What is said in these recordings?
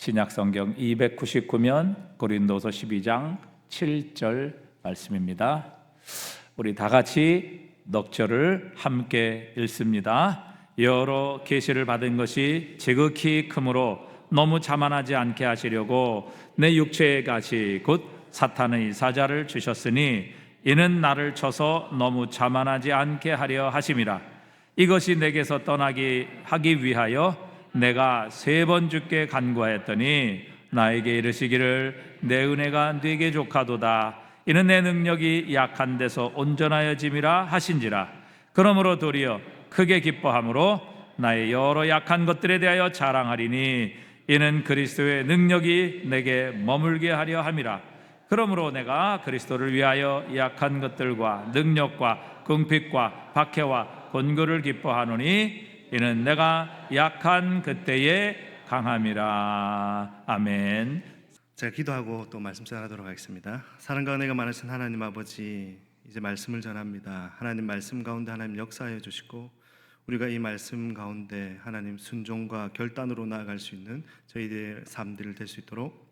신약성경 299면 고린도서 12장 7절 말씀입니다. 우리 다 같이 넉절을 함께 읽습니다. 여러 계시를 받은 것이 지극히 크므로 너무 자만하지 않게 하시려고 내 육체의 가시 곧 사탄의 사자를 주셨으니 이는 나를 쳐서 너무 자만하지 않게 하려 하심이라. 이것이 내게서 떠나기 하기 위하여 내가 3번 주께 간구하였더니 나에게 이르시기를 내 은혜가 네게 족하도다. 이는 내 능력이 약한 데서 온전하여짐이라 하신지라. 그러므로 도리어 크게 기뻐함으로 나의 여러 약한 것들에 대하여 자랑하리니 이는 그리스도의 능력이 내게 머물게 하려 함이라. 그러므로 내가 그리스도를 위하여 약한 것들과 능력과 궁핍과 박해와 곤고를 기뻐하노니 이는 내가 약한 그때에 강함이라. 아멘. 제가 기도하고 또 말씀 전하도록 하겠습니다. 사랑과 은혜가 많으신 하나님 아버지, 이제 말씀을 전합니다. 하나님 말씀 가운데 하나님 역사해 주시고 우리가 이 말씀 가운데 하나님 순종과 결단으로 나아갈 수 있는 저희들의 삶들을 될 수 있도록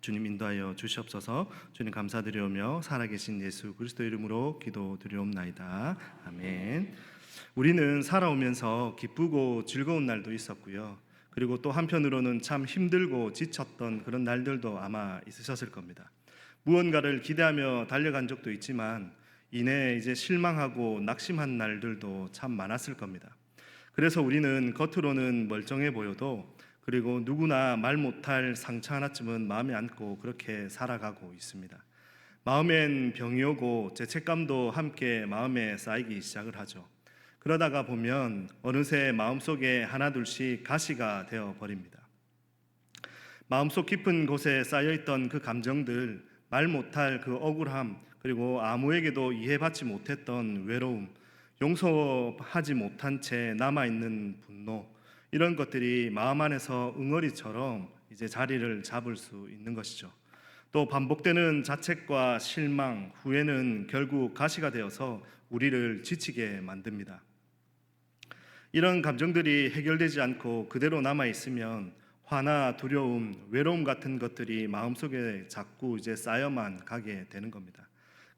주님 인도하여 주시옵소서. 주님 감사드리오며 살아계신 예수 그리스도 이름으로 기도드리옵나이다. 아멘. 우리는 살아오면서 기쁘고 즐거운 날도 있었고요. 그리고 또 한편으로는 참 힘들고 지쳤던 그런 날들도 아마 있으셨을 겁니다. 무언가를 기대하며 달려간 적도 있지만 이내 이제 실망하고 낙심한 날들도 참 많았을 겁니다. 그래서 우리는 겉으로는 멀쩡해 보여도 그리고 누구나 말 못할 상처 하나쯤은 마음에 안고 그렇게 살아가고 있습니다. 마음엔 병이 오고 죄책감도 함께 마음에 쌓이기 시작을 하죠. 그러다가 보면 어느새 마음속에 하나둘씩 가시가 되어 버립니다. 마음속 깊은 곳에 쌓여있던 그 감정들, 말 못할 그 억울함, 그리고 아무에게도 이해받지 못했던 외로움, 용서하지 못한 채 남아있는 분노, 이런 것들이 마음 안에서 응어리처럼 이제 자리를 잡을 수 있는 것이죠. 또 반복되는 자책과 실망, 후회는 결국 가시가 되어서 우리를 지치게 만듭니다. 이런 감정들이 해결되지 않고 그대로 남아있으면 화나 두려움, 외로움 같은 것들이 마음속에 자꾸 이제 쌓여만 가게 되는 겁니다.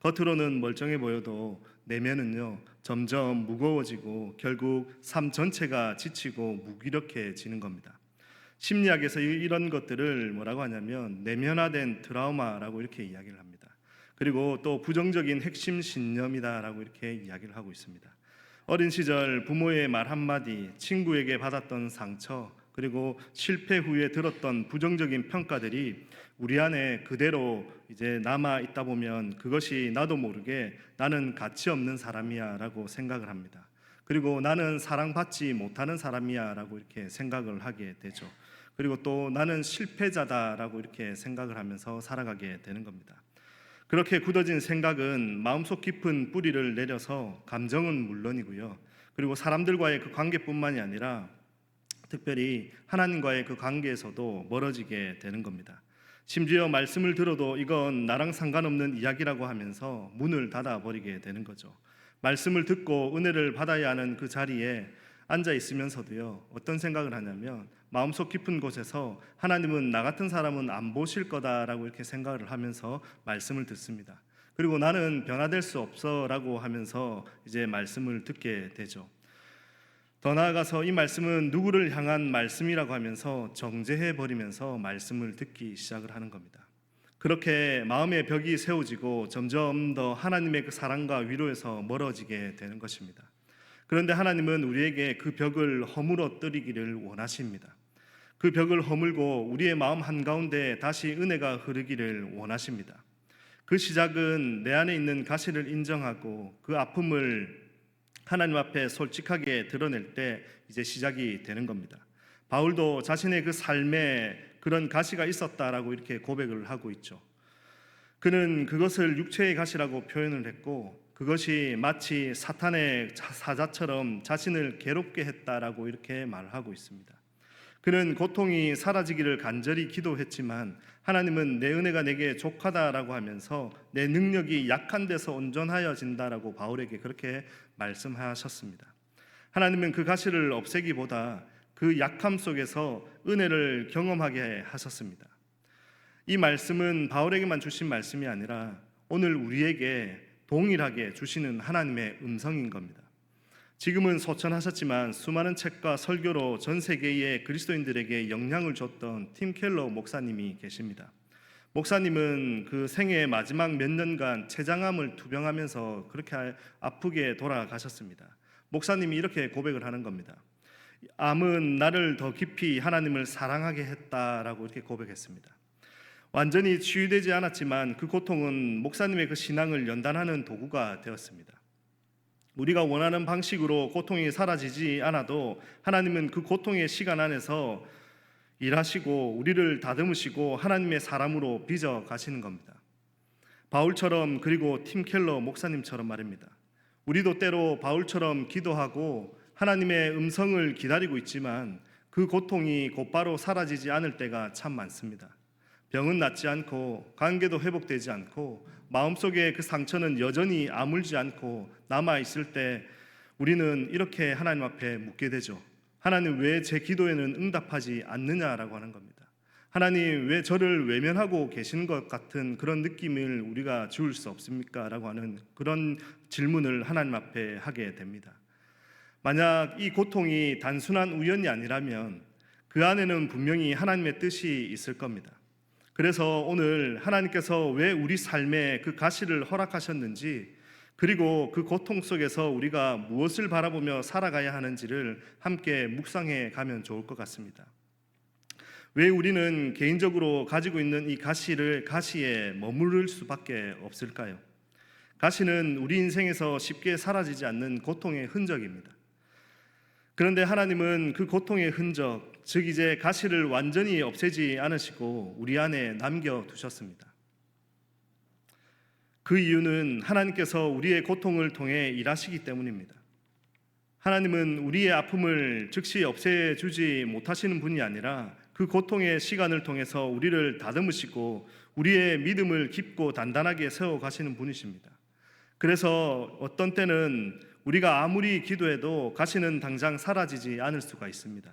겉으로는 멀쩡해 보여도 내면은요 점점 무거워지고 결국 삶 전체가 지치고 무기력해지는 겁니다. 심리학에서 이런 것들을 뭐라고 하냐면 내면화된 트라우마라고 이렇게 이야기를 합니다. 그리고 또 부정적인 핵심 신념이다라고 이렇게 이야기를 하고 있습니다. 어린 시절 부모의 말 한마디, 친구에게 받았던 상처, 그리고 실패 후에 들었던 부정적인 평가들이 우리 안에 그대로 이제 남아 있다 보면 그것이 나도 모르게 나는 가치 없는 사람이야 라고 생각을 합니다. 그리고 나는 사랑받지 못하는 사람이야 라고 이렇게 생각을 하게 되죠. 그리고 또 나는 실패자다 라고 이렇게 생각을 하면서 살아가게 되는 겁니다. 그렇게 굳어진 생각은 마음속 깊은 뿌리를 내려서 감정은 물론이고요. 그리고 사람들과의 그 관계뿐만이 아니라 특별히 하나님과의 그 관계에서도 멀어지게 되는 겁니다. 심지어 말씀을 들어도 이건 나랑 상관없는 이야기라고 하면서 문을 닫아버리게 되는 거죠. 말씀을 듣고 은혜를 받아야 하는 그 자리에 앉아 있으면서도요 어떤 생각을 하냐면 마음속 깊은 곳에서 하나님은 나 같은 사람은 안 보실 거다라고 이렇게 생각을 하면서 말씀을 듣습니다. 그리고 나는 변화될 수 없어 라고 하면서 이제 말씀을 듣게 되죠. 더 나아가서 이 말씀은 누구를 향한 말씀이라고 하면서 정죄해버리면서 말씀을 듣기 시작을 하는 겁니다. 그렇게 마음의 벽이 세워지고 점점 더 하나님의 그 사랑과 위로에서 멀어지게 되는 것입니다. 그런데 하나님은 우리에게 그 벽을 허물어뜨리기를 원하십니다. 그 벽을 허물고 우리의 마음 한가운데 다시 은혜가 흐르기를 원하십니다. 그 시작은 내 안에 있는 가시를 인정하고 그 아픔을 하나님 앞에 솔직하게 드러낼 때 이제 시작이 되는 겁니다. 바울도 자신의 그 삶에 그런 가시가 있었다라고 이렇게 고백을 하고 있죠. 그는 그것을 육체의 가시라고 표현을 했고 그것이 마치 사탄의 사자처럼 자신을 괴롭게 했다라고 이렇게 말하고 있습니다. 그는 고통이 사라지기를 간절히 기도했지만 하나님은 내 은혜가 내게 족하다라고 하면서 내 능력이 약한 데서 온전하여진다라고 바울에게 그렇게 말씀하셨습니다. 하나님은 그 가시를 없애기보다 그 약함 속에서 은혜를 경험하게 하셨습니다. 이 말씀은 바울에게만 주신 말씀이 아니라 오늘 우리에게 동일하게 주시는 하나님의 음성인 겁니다. 지금은 소천하셨지만 수많은 책과 설교로 전 세계의 그리스도인들에게 영향을 줬던 팀 켈러 목사님이 계십니다. 목사님은 그 생애의 마지막 몇 년간 췌장암을 투병하면서 그렇게 아프게 돌아가셨습니다. 목사님이 이렇게 고백을 하는 겁니다. 암은 나를 더 깊이 하나님을 사랑하게 했다라고 이렇게 고백했습니다. 완전히 치유되지 않았지만 그 고통은 목사님의 그 신앙을 연단하는 도구가 되었습니다. 우리가 원하는 방식으로 고통이 사라지지 않아도 하나님은 그 고통의 시간 안에서 일하시고 우리를 다듬으시고 하나님의 사람으로 빚어 가시는 겁니다. 바울처럼, 그리고 팀 켈러 목사님처럼 말입니다. 우리도 때로 바울처럼 기도하고 하나님의 음성을 기다리고 있지만 그 고통이 곧바로 사라지지 않을 때가 참 많습니다. 병은 낫지 않고 관계도 회복되지 않고 마음속에 그 상처는 여전히 아물지 않고 남아있을 때 우리는 이렇게 하나님 앞에 묻게 되죠. 하나님, 왜 제 기도에는 응답하지 않느냐라고 하는 겁니다. 하나님, 왜 저를 외면하고 계시는 것 같은 그런 느낌을 우리가 지울 수 없습니까? 라고 하는 그런 질문을 하나님 앞에 하게 됩니다. 만약 이 고통이 단순한 우연이 아니라면 그 안에는 분명히 하나님의 뜻이 있을 겁니다. 그래서 오늘 하나님께서 왜 우리 삶에 그 가시를 허락하셨는지, 그리고 그 고통 속에서 우리가 무엇을 바라보며 살아가야 하는지를 함께 묵상해 가면 좋을 것 같습니다. 왜 우리는 개인적으로 가지고 있는 이 가시에 머무를 수밖에 없을까요? 가시는 우리 인생에서 쉽게 사라지지 않는 고통의 흔적입니다. 그런데 하나님은 그 고통의 흔적, 즉 이제 가시를 완전히 없애지 않으시고 우리 안에 남겨두셨습니다. 그 이유는 하나님께서 우리의 고통을 통해 일하시기 때문입니다. 하나님은 우리의 아픔을 즉시 없애주지 못하시는 분이 아니라 그 고통의 시간을 통해서 우리를 다듬으시고 우리의 믿음을 깊고 단단하게 세워가시는 분이십니다. 그래서 어떤 때는 우리가 아무리 기도해도 가시는 당장 사라지지 않을 수가 있습니다.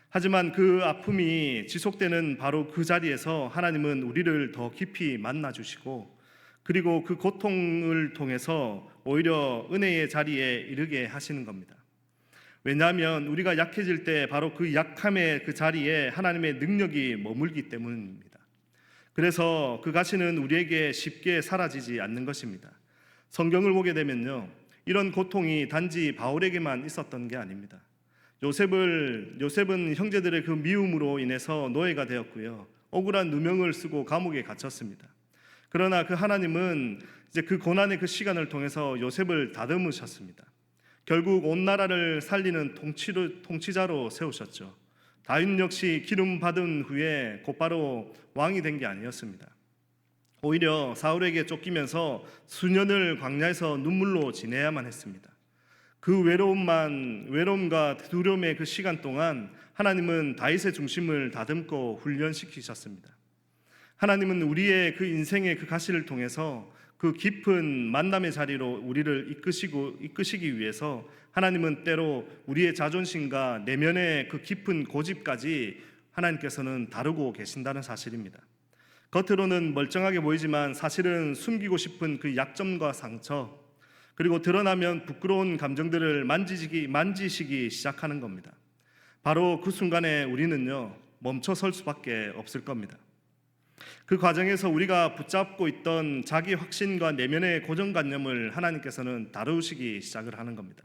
하지만 그 아픔이 지속되는 바로 그 자리에서 하나님은 우리를 더 깊이 만나주시고, 그리고 그 고통을 통해서 오히려 은혜의 자리에 이르게 하시는 겁니다. 왜냐하면 우리가 약해질 때 바로 그 약함의 그 자리에 하나님의 능력이 머물기 때문입니다. 그래서 그 가시는 우리에게 쉽게 사라지지 않는 것입니다. 성경을 보게 되면요, 이런 고통이 단지 바울에게만 있었던 게 아닙니다. 요셉은 형제들의 그 미움으로 인해서 노예가 되었고요, 억울한 누명을 쓰고 감옥에 갇혔습니다. 그러나 그 하나님은 이제 그 고난의 그 시간을 통해서 요셉을 다듬으셨습니다. 결국 온 나라를 살리는 통치자로 세우셨죠. 다윗 역시 기름 받은 후에 곧바로 왕이 된 게 아니었습니다. 오히려 사울에게 쫓기면서 수년을 광야에서 눈물로 지내야만 했습니다. 그 외로움과 두려움의 그 시간 동안 하나님은 다윗의 중심을 다듬고 훈련시키셨습니다. 하나님은 우리의 그 인생의 그 가시를 통해서 그 깊은 만남의 자리로 우리를 이끄시기 위해서 하나님은 때로 우리의 자존심과 내면의 그 깊은 고집까지 하나님께서는 다루고 계신다는 사실입니다. 겉으로는 멀쩡하게 보이지만 사실은 숨기고 싶은 그 약점과 상처, 그리고 드러나면 부끄러운 감정들을 만지시기 시작하는 겁니다. 바로 그 순간에 우리는요, 멈춰 설 수밖에 없을 겁니다. 그 과정에서 우리가 붙잡고 있던 자기 확신과 내면의 고정관념을 하나님께서는 다루시기 시작을 하는 겁니다.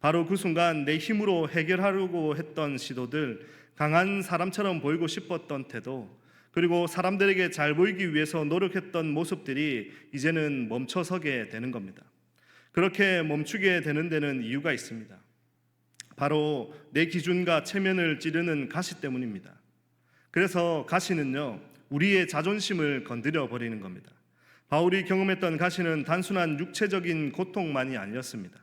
바로 그 순간 내 힘으로 해결하려고 했던 시도들, 강한 사람처럼 보이고 싶었던 태도, 그리고 사람들에게 잘 보이기 위해서 노력했던 모습들이 이제는 멈춰서게 되는 겁니다. 그렇게 멈추게 되는 데는 이유가 있습니다. 바로 내 기준과 체면을 찌르는 가시 때문입니다. 그래서 가시는요, 우리의 자존심을 건드려 버리는 겁니다. 바울이 경험했던 가시는 단순한 육체적인 고통만이 아니었습니다.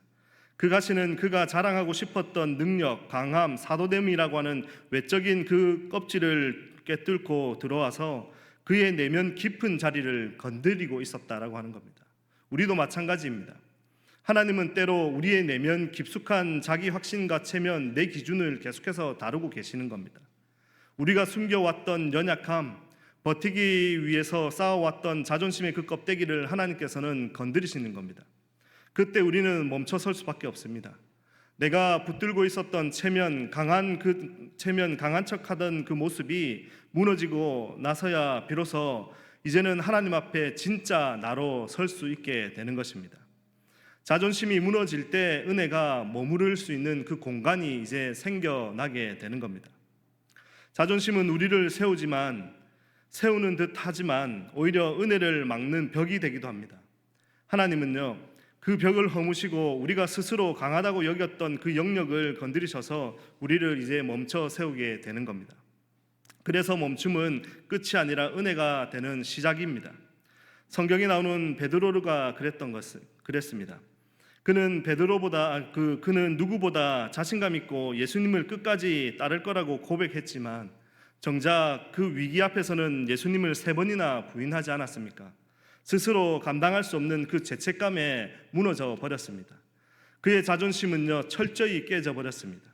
그 가시는 그가 자랑하고 싶었던 능력, 강함, 사도됨이라고 하는 외적인 그 껍질을 깨뚫고 들어와서 그의 내면 깊은 자리를 건드리고 있었다라고 하는 겁니다. 우리도 마찬가지입니다. 하나님은 때로 우리의 내면 깊숙한 자기 확신과 체면, 내 기준을 계속해서 다루고 계시는 겁니다. 우리가 숨겨왔던 연약함, 버티기 위해서 쌓아왔던 자존심의 그 껍데기를 하나님께서는 건드리시는 겁니다. 그때 우리는 멈춰설 수밖에 없습니다. 내가 붙들고 있었던 체면, 강한 척하던 그 모습이 무너지고 나서야 비로소 이제는 하나님 앞에 진짜 나로 설 수 있게 되는 것입니다. 자존심이 무너질 때 은혜가 머무를 수 있는 그 공간이 이제 생겨나게 되는 겁니다. 자존심은 우리를 세우는 듯 하지만 오히려 은혜를 막는 벽이 되기도 합니다. 하나님은요, 그 벽을 허무시고 우리가 스스로 강하다고 여겼던 그 영역을 건드리셔서 우리를 이제 멈춰 세우게 되는 겁니다. 그래서 멈춤은 끝이 아니라 은혜가 되는 시작입니다. 성경에 나오는 베드로가 그랬습니다. 그는 누구보다 자신감 있고 예수님을 끝까지 따를 거라고 고백했지만 정작 그 위기 앞에서는 예수님을 3번이나 부인하지 않았습니까? 스스로 감당할 수 없는 그 죄책감에 무너져 버렸습니다. 그의 자존심은요, 철저히 깨져 버렸습니다.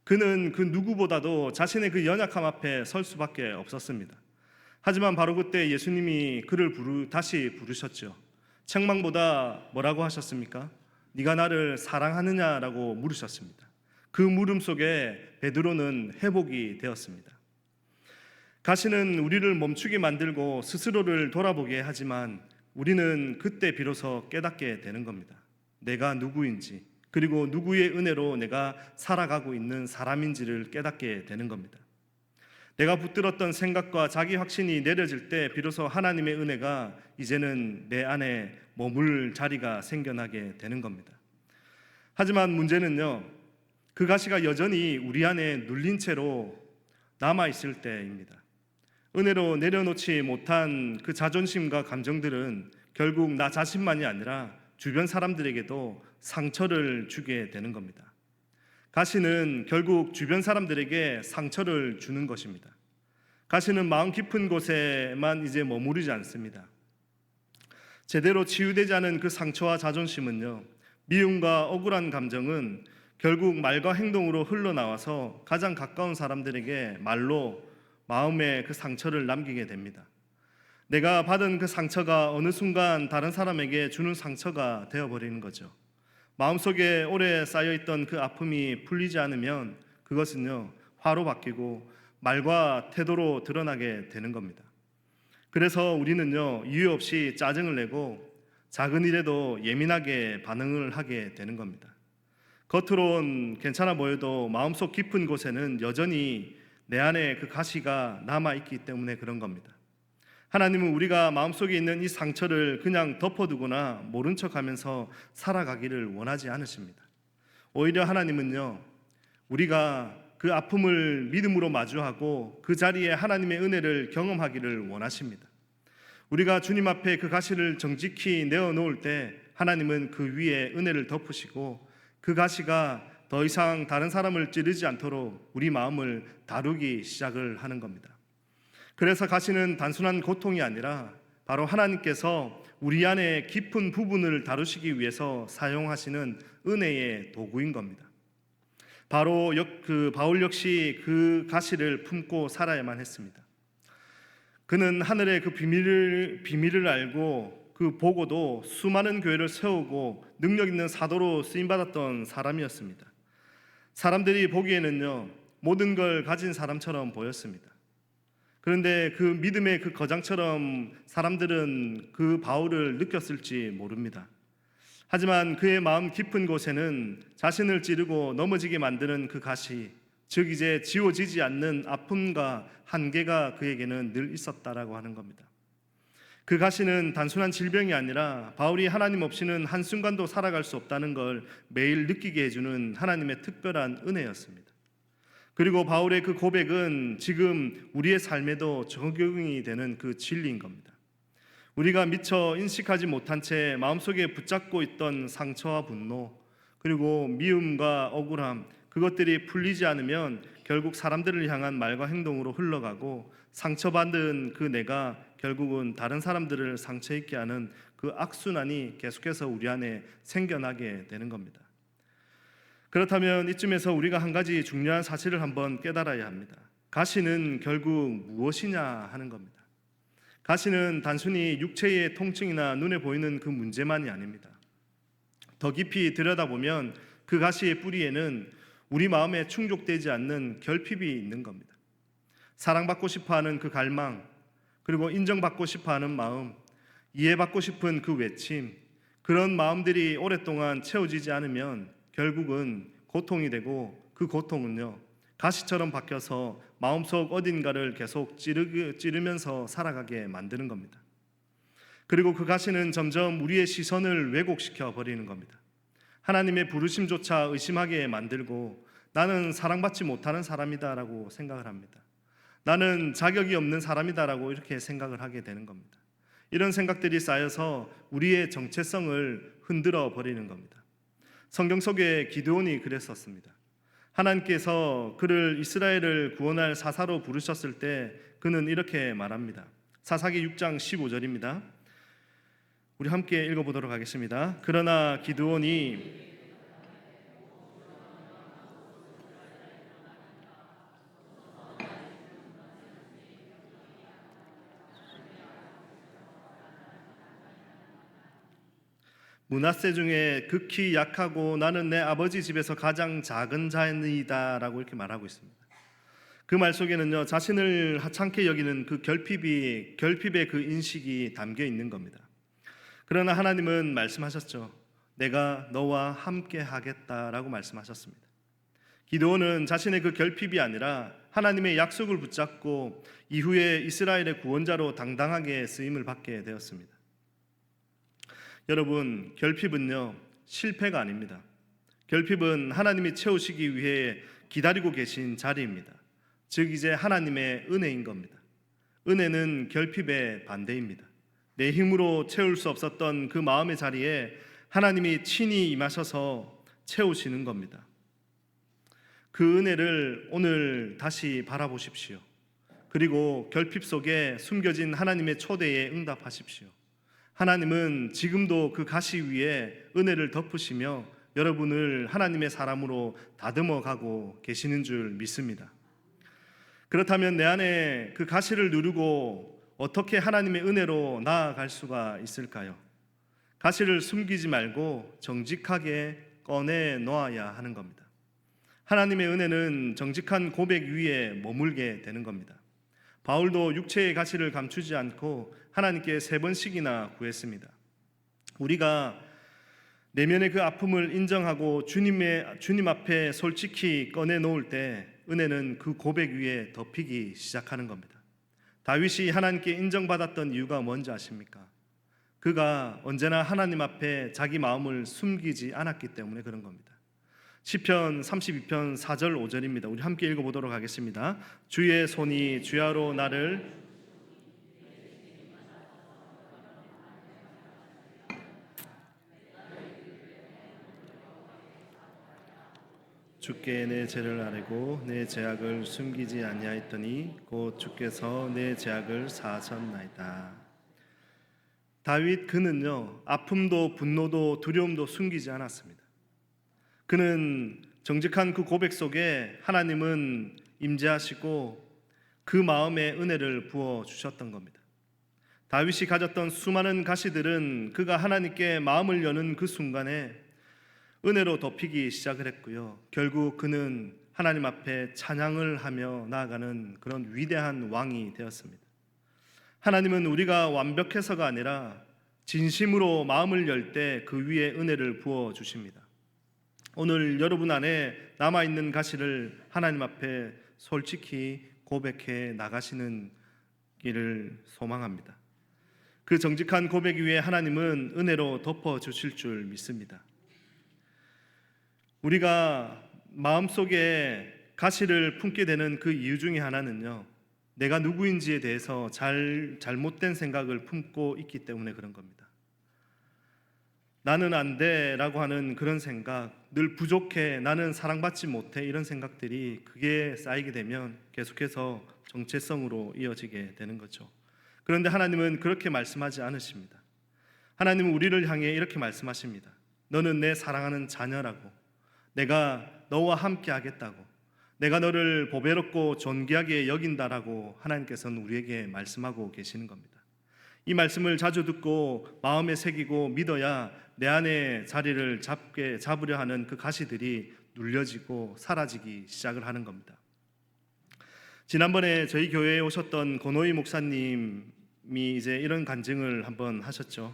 그는 그 누구보다도 자신의 그 연약함 앞에 설 수밖에 없었습니다. 하지만 바로 그때 예수님이 그를 다시 부르셨죠. 책망보다 뭐라고 하셨습니까? 네가 나를 사랑하느냐라고 물으셨습니다. 그 물음 속에 베드로는 회복이 되었습니다. 가시는 우리를 멈추게 만들고 스스로를 돌아보게 하지만 우리는 그때 비로소 깨닫게 되는 겁니다. 내가 누구인지, 그리고 누구의 은혜로 내가 살아가고 있는 사람인지를 깨닫게 되는 겁니다. 내가 붙들었던 생각과 자기 확신이 내려질 때 비로소 하나님의 은혜가 이제는 내 안에 머물 자리가 생겨나게 되는 겁니다. 하지만 문제는요, 그 가시가 여전히 우리 안에 눌린 채로 남아있을 때입니다. 은혜로 내려놓지 못한 그 자존심과 감정들은 결국 나 자신만이 아니라 주변 사람들에게도 상처를 주게 되는 겁니다. 가시는 결국 주변 사람들에게 상처를 주는 것입니다. 가시는 마음 깊은 곳에만 이제 머무르지 않습니다. 제대로 치유되지 않은 그 상처와 자존심은요, 미움과 억울한 감정은 결국 말과 행동으로 흘러나와서 가장 가까운 사람들에게 말로 마음의 그 상처를 남기게 됩니다. 내가 받은 그 상처가 어느 순간 다른 사람에게 주는 상처가 되어버리는 거죠. 마음속에 오래 쌓여있던 그 아픔이 풀리지 않으면 그것은요, 화로 바뀌고 말과 태도로 드러나게 되는 겁니다. 그래서 우리는요, 이유 없이 짜증을 내고 작은 일에도 예민하게 반응을 하게 되는 겁니다. 겉으론 괜찮아 보여도 마음속 깊은 곳에는 여전히 내 안에 그 가시가 남아있기 때문에 그런 겁니다. 하나님은 우리가 마음속에 있는 이 상처를 그냥 덮어두거나 모른 척하면서 살아가기를 원하지 않으십니다. 오히려 하나님은요, 우리가 그 아픔을 믿음으로 마주하고 그 자리에 하나님의 은혜를 경험하기를 원하십니다. 우리가 주님 앞에 그 가시를 정직히 내어놓을 때 하나님은 그 위에 은혜를 덮으시고 그 가시가 더 이상 다른 사람을 찌르지 않도록 우리 마음을 다루기 시작을 하는 겁니다. 그래서 가시는 단순한 고통이 아니라 바로 하나님께서 우리 안에 깊은 부분을 다루시기 위해서 사용하시는 은혜의 도구인 겁니다. 바로 바울 역시 그 가시를 품고 살아야만 했습니다. 그는 하늘의 그 비밀을 알고 그 보고도 수많은 교회를 세우고 능력 있는 사도로 쓰임받았던 사람이었습니다. 사람들이 보기에는요, 모든 걸 가진 사람처럼 보였습니다. 그런데 그 믿음의 그 거장처럼 사람들은 그 바울을 느꼈을지 모릅니다. 하지만 그의 마음 깊은 곳에는 자신을 찌르고 넘어지게 만드는 그 가시, 즉 이제 지워지지 않는 아픔과 한계가 그에게는 늘 있었다라고 하는 겁니다. 그 가시는 단순한 질병이 아니라 바울이 하나님 없이는 한순간도 살아갈 수 없다는 걸 매일 느끼게 해주는 하나님의 특별한 은혜였습니다. 그리고 바울의 그 고백은 지금 우리의 삶에도 적용이 되는 그 진리인 겁니다. 우리가 미처 인식하지 못한 채 마음속에 붙잡고 있던 상처와 분노, 그리고 미움과 억울함, 그것들이 풀리지 않으면 결국 사람들을 향한 말과 행동으로 흘러가고 상처받은 그 내가 결국은 다른 사람들을 상처 입게 하는 그 악순환이 계속해서 우리 안에 생겨나게 되는 겁니다. 그렇다면 이쯤에서 우리가 한 가지 중요한 사실을 한번 깨달아야 합니다. 가시는 결국 무엇이냐 하는 겁니다. 가시는 단순히 육체의 통증이나 눈에 보이는 그 문제만이 아닙니다. 더 깊이 들여다보면 그 가시의 뿌리에는 우리 마음에 충족되지 않는 결핍이 있는 겁니다. 사랑받고 싶어하는 그 갈망, 그리고 인정받고 싶어하는 마음, 이해받고 싶은 그 외침, 그런 마음들이 오랫동안 채워지지 않으면 결국은 고통이 되고, 그 고통은요 가시처럼 바뀌어서 마음속 어딘가를 계속 찌르면서 살아가게 만드는 겁니다. 그리고 그 가시는 점점 우리의 시선을 왜곡시켜 버리는 겁니다. 하나님의 부르심조차 의심하게 만들고, 나는 사랑받지 못하는 사람이다라고 생각을 합니다. 나는 자격이 없는 사람이다라고 이렇게 생각을 하게 되는 겁니다. 이런 생각들이 쌓여서 우리의 정체성을 흔들어 버리는 겁니다. 성경 속에 기드온이 그랬었습니다. 하나님께서 그를 이스라엘을 구원할 사사로 부르셨을 때 그는 이렇게 말합니다. 사사기 6장 15절입니다. 우리 함께 읽어보도록 하겠습니다. 그러나 기드온이 므낫세 중에 극히 약하고 나는 내 아버지 집에서 가장 작은 자이다 라고 이렇게 말하고 있습니다. 그 말 속에는요 자신을 하찮게 여기는 그 결핍의 그 인식이 담겨 있는 겁니다. 그러나 하나님은 말씀하셨죠. 내가 너와 함께 하겠다라고 말씀하셨습니다. 기드온은 자신의 그 결핍이 아니라 하나님의 약속을 붙잡고 이후에 이스라엘의 구원자로 당당하게 쓰임을 받게 되었습니다. 여러분, 결핍은요 실패가 아닙니다. 결핍은 하나님이 채우시기 위해 기다리고 계신 자리입니다. 즉 이제 하나님의 은혜인 겁니다. 은혜는 결핍의 반대입니다. 내 힘으로 채울 수 없었던 그 마음의 자리에 하나님이 친히 임하셔서 채우시는 겁니다. 그 은혜를 오늘 다시 바라보십시오. 그리고 결핍 속에 숨겨진 하나님의 초대에 응답하십시오. 하나님은 지금도 그 가시 위에 은혜를 덮으시며 여러분을 하나님의 사람으로 다듬어 가고 계시는 줄 믿습니다. 그렇다면 내 안에 그 가시를 누르고 어떻게 하나님의 은혜로 나아갈 수가 있을까요? 가시를 숨기지 말고 정직하게 꺼내 놓아야 하는 겁니다. 하나님의 은혜는 정직한 고백 위에 머물게 되는 겁니다. 바울도 육체의 가시를 감추지 않고 하나님께 3번씩이나 구했습니다. 우리가 내면의 그 아픔을 인정하고 주님 앞에 솔직히 꺼내 놓을 때 은혜는 그 고백 위에 덮이기 시작하는 겁니다. 다윗이 하나님께 인정받았던 이유가 뭔지 아십니까? 그가 언제나 하나님 앞에 자기 마음을 숨기지 않았기 때문에 그런 겁니다. 시편 32편 4절 5절입니다. 우리 함께 읽어보도록 하겠습니다. 주의 손이 주야로 나를 주께 내 죄를 아뢰고 내 죄악을 숨기지 아니하였더니 곧 주께서 내 죄악을 사하셨나이다. 다윗 그는요 아픔도 분노도 두려움도 숨기지 않았습니다. 그는 정직한 그 고백 속에 하나님은 임재하시고 그 마음에 은혜를 부어 주셨던 겁니다. 다윗이 가졌던 수많은 가시들은 그가 하나님께 마음을 여는 그 순간에 은혜로 덮이기 시작을 했고요. 결국 그는 하나님 앞에 찬양을 하며 나아가는 그런 위대한 왕이 되었습니다. 하나님은 우리가 완벽해서가 아니라 진심으로 마음을 열 때 그 위에 은혜를 부어 주십니다. 오늘 여러분 안에 남아있는 가시를 하나님 앞에 솔직히 고백해 나가시는 길을 소망합니다. 그 정직한 고백 위에 하나님은 은혜로 덮어 주실 줄 믿습니다. 우리가 마음속에 가시를 품게 되는 그 이유 중에 하나는요 내가 누구인지에 대해서 잘못된 생각을 품고 있기 때문에 그런 겁니다. 나는 안 돼라고 하는 그런 생각, 늘 부족해, 나는 사랑받지 못해, 이런 생각들이 그게 쌓이게 되면 계속해서 정체성으로 이어지게 되는 거죠. 그런데 하나님은 그렇게 말씀하지 않으십니다. 하나님은 우리를 향해 이렇게 말씀하십니다. 너는 내 사랑하는 자녀라고, 내가 너와 함께 하겠다고, 내가 너를 보배롭고 존귀하게 여긴다라고 하나님께서는 우리에게 말씀하고 계시는 겁니다. 이 말씀을 자주 듣고 마음에 새기고 믿어야 내 안에 자리를 잡으려 하는 그 가시들이 눌려지고 사라지기 시작을 하는 겁니다. 지난번에 저희 교회에 오셨던 고노이 목사님이 이제 이런 간증을 한번 하셨죠.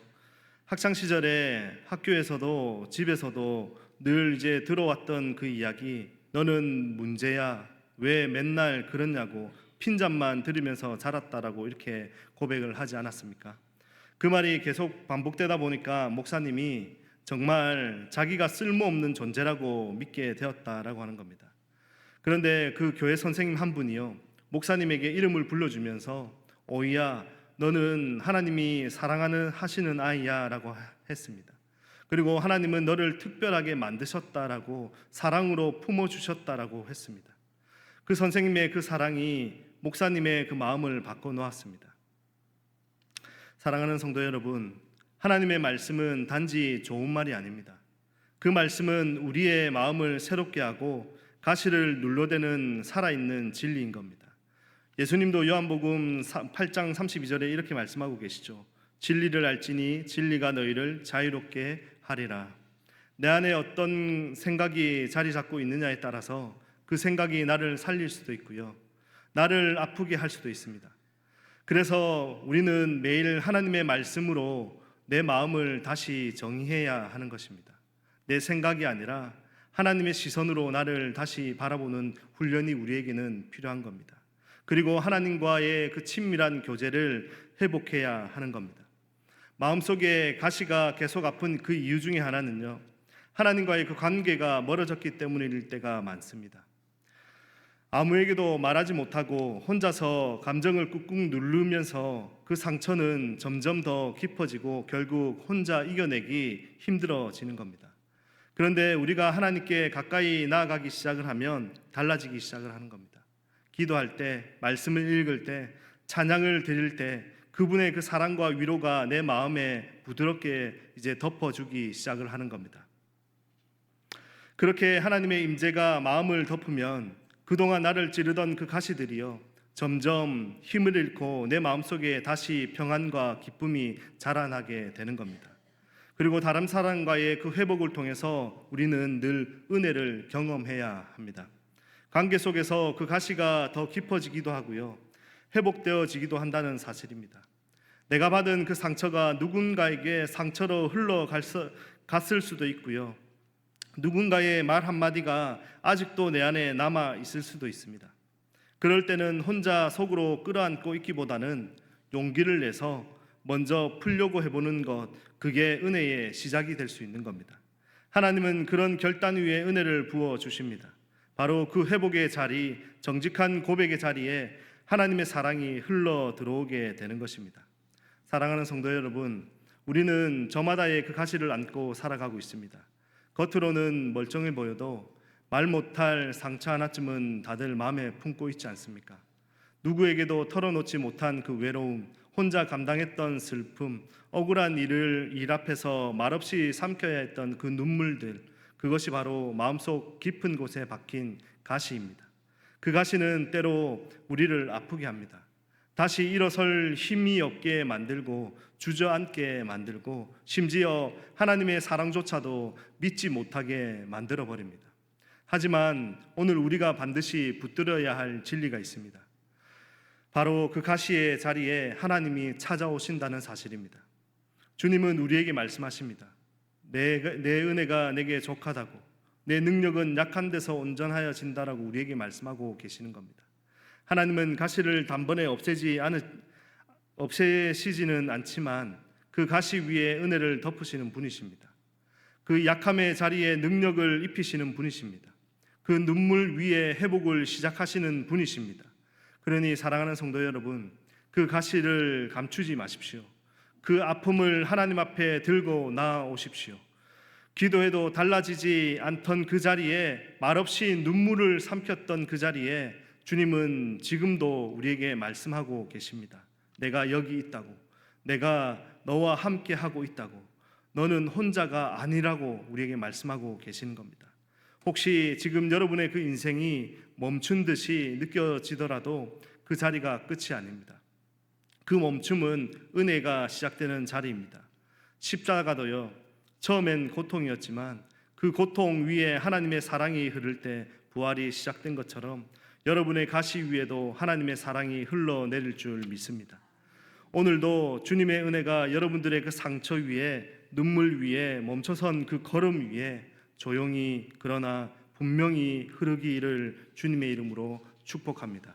학창 시절에 학교에서도 집에서도 늘 이제 들어왔던 그 이야기, 너는 문제야, 왜 맨날 그러냐고 핀잔만 들으면서 자랐다라고 이렇게 고백을 하지 않았습니까? 그 말이 계속 반복되다 보니까 목사님이 정말 자기가 쓸모없는 존재라고 믿게 되었다라고 하는 겁니다. 그런데 그 교회 선생님 한 분이요, 목사님에게 이름을 불러주면서 오이야, 너는 하나님이 하시는 아이야 라고 했습니다. 그리고 하나님은 너를 특별하게 만드셨다라고, 사랑으로 품어주셨다라고 했습니다. 그 선생님의 그 사랑이 목사님의 그 마음을 바꿔놓았습니다. 사랑하는 성도 여러분, 하나님의 말씀은 단지 좋은 말이 아닙니다. 그 말씀은 우리의 마음을 새롭게 하고 가시를 눌러대는 살아있는 진리인 겁니다. 예수님도 요한복음 8장 32절에 이렇게 말씀하고 계시죠. 진리를 알지니 진리가 너희를 자유롭게 하리라. 내 안에 어떤 생각이 자리 잡고 있느냐에 따라서 그 생각이 나를 살릴 수도 있고요, 나를 아프게 할 수도 있습니다. 그래서 우리는 매일 하나님의 말씀으로 내 마음을 다시 정의해야 하는 것입니다. 내 생각이 아니라 하나님의 시선으로 나를 다시 바라보는 훈련이 우리에게는 필요한 겁니다. 그리고 하나님과의 그 친밀한 교제를 회복해야 하는 겁니다. 마음속에 가시가 계속 아픈 그 이유 중에 하나는요, 하나님과의 그 관계가 멀어졌기 때문일 때가 많습니다. 아무에게도 말하지 못하고 혼자서 감정을 꾹꾹 누르면서 그 상처는 점점 더 깊어지고 결국 혼자 이겨내기 힘들어지는 겁니다. 그런데 우리가 하나님께 가까이 나아가기 시작을 하면 달라지기 시작을 하는 겁니다. 기도할 때, 말씀을 읽을 때, 찬양을 드릴 때 그분의 그 사랑과 위로가 내 마음에 부드럽게 이제 덮어주기 시작을 하는 겁니다. 그렇게 하나님의 임재가 마음을 덮으면 그동안 나를 찌르던 그 가시들이요, 점점 힘을 잃고 내 마음속에 다시 평안과 기쁨이 자라나게 되는 겁니다. 그리고 다른 사람과의 그 회복을 통해서 우리는 늘 은혜를 경험해야 합니다. 관계 속에서 그 가시가 더 깊어지기도 하고요, 회복되어지기도 한다는 사실입니다. 내가 받은 그 상처가 누군가에게 상처로 흘러갔을 수도 있고요, 누군가의 말 한마디가 아직도 내 안에 남아 있을 수도 있습니다. 그럴 때는 혼자 속으로 끌어안고 있기보다는 용기를 내서 먼저 풀려고 해보는 것, 그게 은혜의 시작이 될 수 있는 겁니다. 하나님은 그런 결단 위에 은혜를 부어주십니다. 바로 그 회복의 자리, 정직한 고백의 자리에 하나님의 사랑이 흘러 들어오게 되는 것입니다. 사랑하는 성도 여러분, 우리는 저마다의 그 가시를 안고 살아가고 있습니다. 겉으로는 멀쩡해 보여도 말 못할 상처 하나쯤은 다들 마음에 품고 있지 않습니까? 누구에게도 털어놓지 못한 그 외로움, 혼자 감당했던 슬픔, 억울한 일 앞에서 말없이 삼켜야 했던 그 눈물들, 그것이 바로 마음속 깊은 곳에 박힌 가시입니다. 그 가시는 때로 우리를 아프게 합니다. 다시 일어설 힘이 없게 만들고 주저앉게 만들고 심지어 하나님의 사랑조차도 믿지 못하게 만들어버립니다. 하지만 오늘 우리가 반드시 붙들어야 할 진리가 있습니다. 바로 그 가시의 자리에 하나님이 찾아오신다는 사실입니다. 주님은 우리에게 말씀하십니다. 내 은혜가 내게 족하다고, 내 능력은 약한 데서 온전하여진다라고 우리에게 말씀하고 계시는 겁니다. 하나님은 가시를 단번에 없애시지는 않지만 그 가시 위에 은혜를 덮으시는 분이십니다. 그 약함의 자리에 능력을 입히시는 분이십니다. 그 눈물 위에 회복을 시작하시는 분이십니다. 그러니 사랑하는 성도 여러분, 그 가시를 감추지 마십시오. 그 아픔을 하나님 앞에 들고 나아오십시오. 기도해도 달라지지 않던 그 자리에, 말없이 눈물을 삼켰던 그 자리에 주님은 지금도 우리에게 말씀하고 계십니다. 내가 여기 있다고, 내가 너와 함께 하고 있다고, 너는 혼자가 아니라고 우리에게 말씀하고 계시는 겁니다. 혹시 지금 여러분의 그 인생이 멈춘 듯이 느껴지더라도 그 자리가 끝이 아닙니다. 그 멈춤은 은혜가 시작되는 자리입니다. 십자가도요, 처음엔 고통이었지만 그 고통 위에 하나님의 사랑이 흐를 때 부활이 시작된 것처럼 여러분의 가시 위에도 하나님의 사랑이 흘러내릴 줄 믿습니다. 오늘도 주님의 은혜가 여러분들의 그 상처 위에, 눈물 위에, 멈춰선 그 걸음 위에 조용히 그러나 분명히 흐르기를 주님의 이름으로 축복합니다.